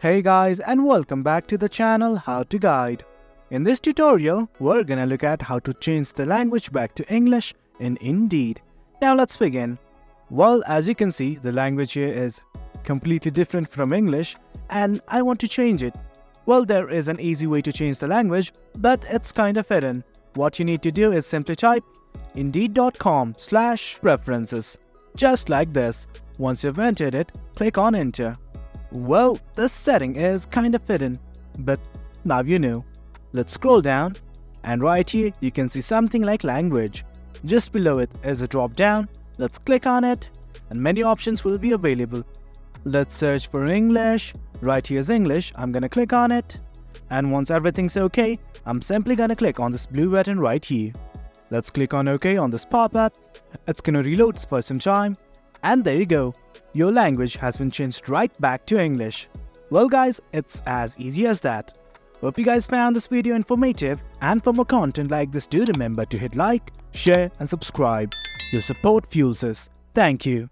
Hey guys, and welcome back to the channel How to Guide. In this tutorial, we're gonna look at how to change the language back to English in Indeed. Now let's begin. Well, as you can see, the language here is completely different from English and I want to change it. Well, there is an easy way to change the language, but it's kind of hidden. What you need to do is simply type indeed.com/preferences. Just like this. Once you've entered it, click on enter. Well, this setting is kind of hidden, but now you know. Let's scroll down, and right here you can see something like language. Just below it is a drop down. Let's click on it, and many options will be available. Let's search for English. Right here is English. I'm gonna click on it, and once everything's okay, I'm simply gonna click on this blue button right here. Let's click on OK on this pop-up. It's gonna reload for some time. And there you go. Your language has been changed right back to English. Well guys, it's as easy as that. Hope you guys found this video informative, and for more content like this, do remember to hit like, share and subscribe. Your support fuels us. Thank you.